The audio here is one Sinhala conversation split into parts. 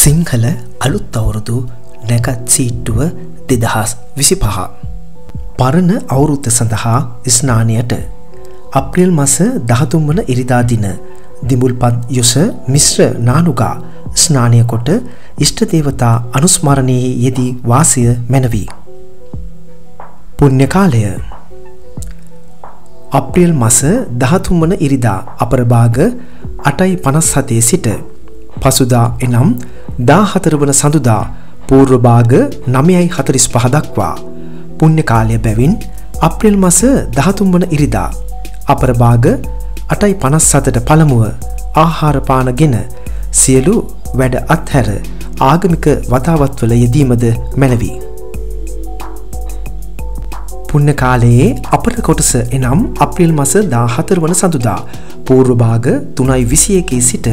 සිංහල අලුත් අවුරුදු නැකත් සීට්ටුව 2025 පරණ අවුරුද්ද සඳහා ස්නානයට අප්‍රේල් මාස 13 වන ඉරිදා දින දිමුල්පත් යොස මිශ්‍ර නානුගා ස්නානය කොට ඉෂ්ට දේවතා අනුස්මරණයේ යෙදී වාසය මැනවි. පුණ්‍ය කාලය අප්‍රේල් මාස 13 වන ඉරිදා අපරභාග 8:57 සිට පසුදා එනම් 14 වන සඳුදා පූර්ව භාග 9:45 දක්වා පුණ්‍ය කාලය බැවින් අප්‍රේල් මාස 13 වන ඉරිදා අපරභාග 8:57ට පළමුව ආහාර පානගෙන සියලු වැඩ අත්හැර ආගමික වතාවත්වල යෙදීමද මැනවි. පුණ්‍ය කාලයේ අපර කොටස එනම් අප්‍රේල් මාස 14 වන සඳුදා පූර්ව භාග 3:21 සිට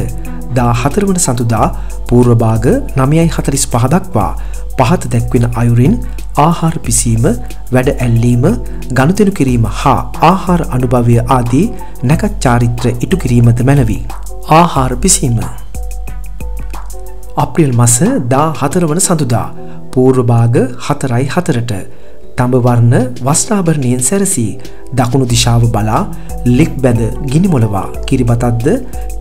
14 වන සඳුදා පූර්ව භාග 9:45 දක්වා පහත දැක්වෙන අයුරින් ආහාර පිසීම, වැඩ ඇල්ලීම, ගනුදෙනු කිරීම හා ආහාර අනුභවය ආදී නැකත් චාරිත්‍ර ඉටු කිරීමද මැනවි. ආහාර පිසීම අප්‍රේල් මාස 14 වන සඳුදා පූර්ව භාග 4:04ට තඹ වර්ණ වස්ත්‍රාභරණයෙන් සැරසී දකුණු දිශාව බලා ලෙක් බැඳ ගිනි මොලවා කිරිබතක්ද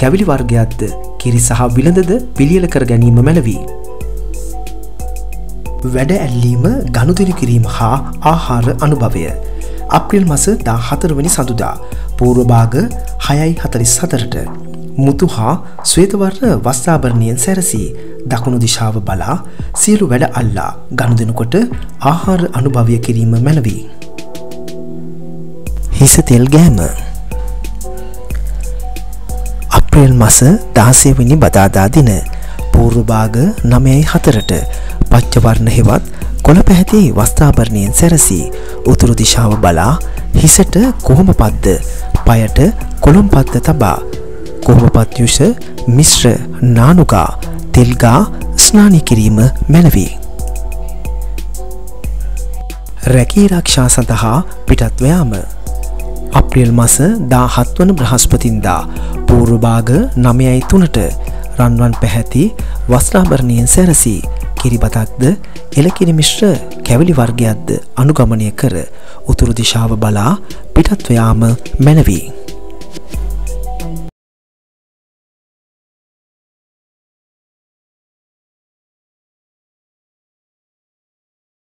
කැවිලි වර්ගයක්ද කිරි සහ විලඳද පිළියෙල කර ගැනීම මැනවි. වැඩ ඇල්ලීම, ගනුදෙනු කිරීම හා ආහාර අනුභවය අප්‍රේල් මාස 14 වෙනි සඳුදා පූර්ව භාග 6:44ට මුතු හා ශ්වේත වර්ණ වස්ත්‍රාභරණයෙන් සැරසී දකුණු දිශාව බලා සියලු වැඩ අල්ලා ගනුදෙනු කොට ආහාර අනුභවය කිරීම මැනවි. හිස තෙල් ගෑම අප්‍රේල් මාස 16 වෙනි බදාදා දින පූර්ව භාග 9:04ට පච්ච වර්ණ හෙවත් කොළ පැහැති වස්ත්‍රාභරණයෙන් සැරසී උතුරු දිශාව බලා හිසට කොහොම පද්ද පයට කොළොම් පද්ද තබා කොහොමපත් යුෂ මිශ්‍ර නානුගා තෙල්ගා ස්නානය කිරීම මැනවි. රැකී ආරක්ෂා සඳහා පිටත්ව යාම අප්‍රේල් මාස 17 වන බ්‍රහස්පතින්දා පූර්ව භාග 9:03ට රන්වන් පැහැති වස්ත්‍රාභරණයෙන් සැරසී කිරිබතක්ද එළකිරි මිශ්‍ර කැවිලි වර්ගයක්ද අනුගමනය කර උතුරු දිශාව බලා පිටත්ව යාම මැනවි.